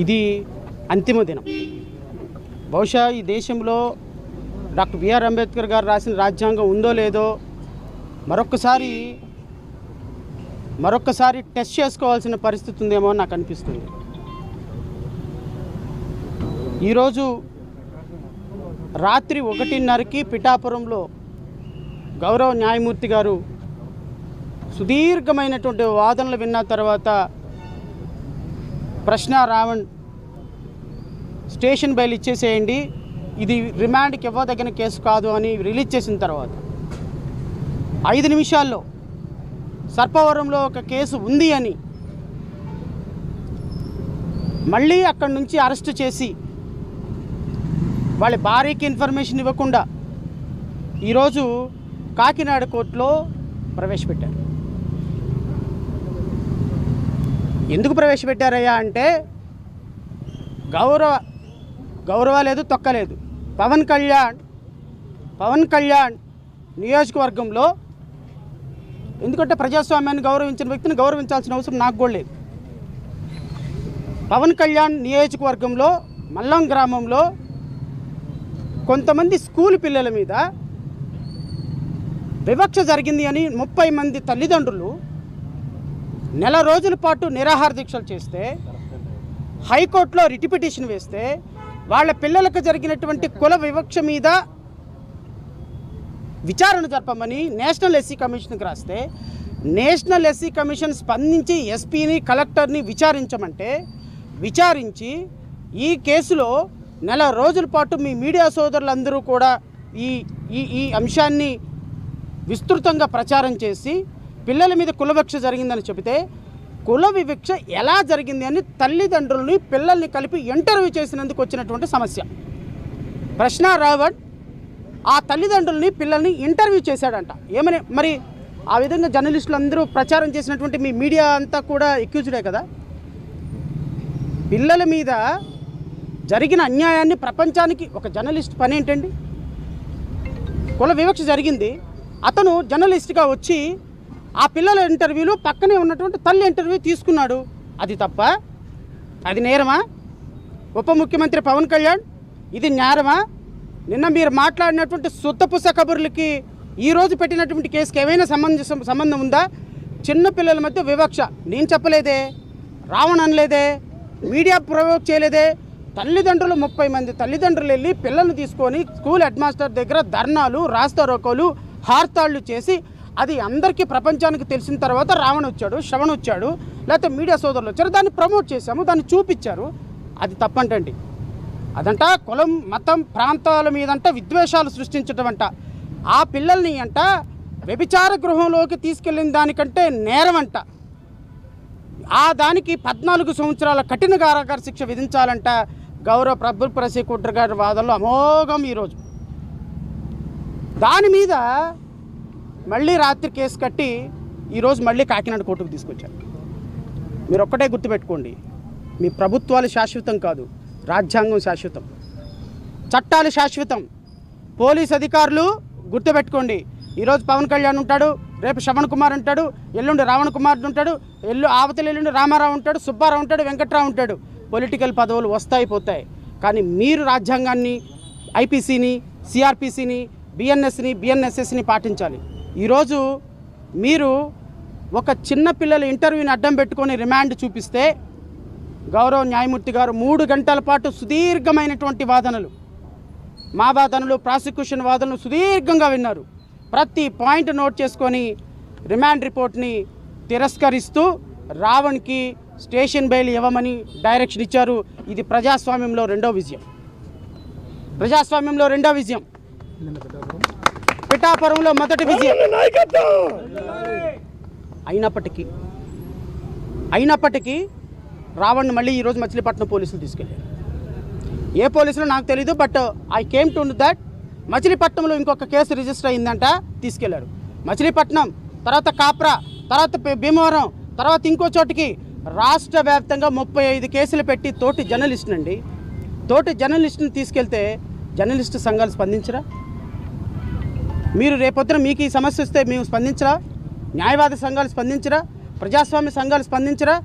ఇది అంతిమ దినం. బహుశా ఈ దేశంలో డాక్టర్ బిఆర్ అంబేద్కర్ గారు రాసిన రాజ్యాంగం ఉందో లేదో మరొక్కసారి టెస్ట్ చేసుకోవాల్సిన పరిస్థితి ఉందేమో అని నాకు అనిపిస్తుంది. ఈరోజు రాత్రి 1:30కి పిఠాపురంలో గౌరవ న్యాయమూర్తి గారు సుదీర్ఘమైనటువంటి వాదనలు విన్న తర్వాత ప్రశ్న రావణ్ స్టేషన్ బయలు ఇచ్చేసేయండి, ఇది రిమాండ్కి ఇవ్వదగిన కేసు కాదు అని రిలీజ్ చేసిన తర్వాత 5 నిమిషాల్లో సర్పవరంలో ఒక కేసు ఉంది అని మళ్ళీ అక్కడి నుంచి అరెస్ట్ చేసి వాళ్ళ భార్యకి ఇన్ఫర్మేషన్ ఇవ్వకుండా ఈరోజు కాకినాడ కోర్టులో ప్రవేశపెట్టారు. ఎందుకు ప్రవేశపెట్టారయ్యా అంటే గౌరవ లేదు, తొక్కలేదు. పవన్ కళ్యాణ్ నియోజకవర్గంలో, ఎందుకంటే ప్రజాస్వామ్యాన్ని గౌరవించిన వ్యక్తిని గౌరవించాల్సిన అవసరం నాకు కూడా లేదు. పవన్ కళ్యాణ్ నియోజకవర్గంలో మల్లం గ్రామంలో కొంతమంది స్కూల్ పిల్లల మీద వివక్ష జరిగింది అని 30 మంది తల్లిదండ్రులు నెల రోజుల పాటు నిరాహార దీక్షలు చేస్తే, హైకోర్టులో రిట్ పిటిషన్ వేస్తే, వాళ్ళ పిల్లలకు జరిగినటువంటి కుల వివక్ష మీద విచారణ జరపమని నేషనల్ ఎస్సీ కమిషన్కి రాస్తే, నేషనల్ ఎస్సీ కమిషన్ స్పందించి ఎస్పీని కలెక్టర్ని విచారించి ఈ కేసులో నెల రోజుల పాటు మీ మీడియా సోదరులందరూ కూడా ఈ అంశాన్ని విస్తృతంగా ప్రచారం చేసి పిల్లల మీద కుల వివక్ష జరిగిందని చెబితే, కుల వివక్ష ఎలా జరిగింది అని తల్లిదండ్రులని పిల్లల్ని కలిపి ఇంటర్వ్యూ చేసినందుకు వచ్చినటువంటి సమస్య. ప్రశ్న రావణ్ ఆ తల్లిదండ్రులని పిల్లల్ని ఇంటర్వ్యూ చేశాడంట. ఏమని మరి ఆ విధంగా జర్నలిస్టులు అందరూ ప్రచారం చేసినటువంటి మీ మీడియా అంతా కూడా ఎక్యూజ్డే కదా. పిల్లల మీద జరిగిన అన్యాయాన్ని ప్రపంచానికి ఒక జర్నలిస్ట్ పని ఏంటండి? కుల వివక్ష జరిగింది, అతను జర్నలిస్ట్గా వచ్చి ఆ పిల్లల ఇంటర్వ్యూలు పక్కనే ఉన్నటువంటి తల్లి ఇంటర్వ్యూ తీసుకున్నాడు. అది తప్ప? అది నేరమా? ఉప ముఖ్యమంత్రి పవన్ కళ్యాణ్, ఇది నేరమా? నిన్న మీరు మాట్లాడినటువంటి సుత్తపుస కబుర్లకి ఈరోజు పెట్టినటువంటి కేసుకి ఏమైనా సంబంధం ఉందా? చిన్న పిల్లల మధ్య వివక్ష నేను చెప్పలేదే, రావణ్ అనలేదే, మీడియా ప్రవోక్ చేయలేదే. తల్లిదండ్రులు 30 మంది తల్లిదండ్రులు వెళ్ళి పిల్లల్ని తీసుకొని స్కూల్ హెడ్ మాస్టర్ దగ్గర ధర్నాలు, రాస్తారోకోలు, హార్తాళ్ళు చేసి అది అందరికీ ప్రపంచానికి తెలిసిన తర్వాత రావణ్ వచ్చాడు, శ్రవణ్ వచ్చాడు, లేకపోతే మీడియా సోదరులు వచ్చారు, దాన్ని ప్రమోట్ చేశాము, దాన్ని చూపించారు. అది తప్పంటండి. అదంట కులం, మతం, ప్రాంతాల మీదంట విద్వేషాలు సృష్టించడం అంట. ఆ పిల్లల్ని అంట వ్యభిచార గృహంలోకి తీసుకెళ్ళిన దానికంటే నేరం అంట. ఆ దానికి 14 సంవత్సరాల కఠిన కారాగార శిక్ష విధించాలంట. గౌరవ పబ్లిక్ ప్రాసిక్యూటర్ గారి వాదనలో అమోఘం. ఈరోజు దాని మీద మళ్ళీ రాత్రి కేసు కట్టి ఈరోజు మళ్ళీ కాకినాడ కోర్టుకు తీసుకొచ్చారు. మీరు ఒక్కటే గుర్తుపెట్టుకోండి, మీ ప్రభుత్వాలు శాశ్వతం కాదు, రాజ్యాంగం శాశ్వతం, చట్టాలు శాశ్వతం. పోలీస్ అధికారులు గుర్తుపెట్టుకోండి, ఈరోజు పవన్ కళ్యాణ్ ఉంటాడు, రేపు శ్రవణ్ కుమార్ ఉంటాడు, ఎల్లుండి రావణ్ కుమార్ ఉంటాడు, ఎల్లుండి రామారావు ఉంటాడు, సుబ్బారావు ఉంటాడు, వెంకట్రావు ఉంటాడు. పొలిటికల్ పదవులు వస్తాయి పోతాయి, కానీ మీరు రాజ్యాంగాన్ని, ఐపీసీని, సిఆర్పిసిని, బిఎన్ఎస్ఎస్ని పాటించాలి. ఈరోజు మీరు ఒక చిన్న పిల్లల ఇంటర్వ్యూని అడ్డం పెట్టుకొని రిమాండ్ చూపిస్తే గౌరవ న్యాయమూర్తి గారు 3 గంటల పాటు సుదీర్ఘమైనటువంటి వాదనలు, మా వాదనలు, ప్రాసిక్యూషన్ వాదనలు సుదీర్ఘంగా విన్నారు. ప్రతి పాయింట్ నోట్ చేసుకొని రిమాండ్ రిపోర్ట్ని తిరస్కరిస్తూ రావణ్కి స్టేషన్ బెయిల్ ఇవ్వమని డైరెక్షన్ ఇచ్చారు. ఇది ప్రజాస్వామ్యంలో రెండో విజయం, పిఠాపురంలో మొదటి విజయం. అయినప్పటికీ రావణ్ని మళ్ళీ ఈరోజు మచిలీపట్నం పోలీసులు తీసుకెళ్ళారు. ఏ పోలీసులు నాకు తెలీదు, but I came to that మచిలీపట్నంలో ఇంకొక కేసు రిజిస్టర్ అయిందంట, తీసుకెళ్లారు. మచిలీపట్నం తర్వాత కాప్రా, తర్వాత భీమవరం, తర్వాత ఇంకో చోటికి రాష్ట్ర వ్యాప్తంగా 35 కేసులు పెట్టి తోటి జర్నలిస్టుని తీసుకెళ్తే జర్నలిస్టు సంఘాలు స్పందించరా? మీరు రేపొద్దున మీకు ఈ సమస్య వస్తే మేము స్పందించరా? న్యాయవాద సంఘాలు స్పందించరా? ప్రజాస్వామ్య సంఘాలు స్పందించరా?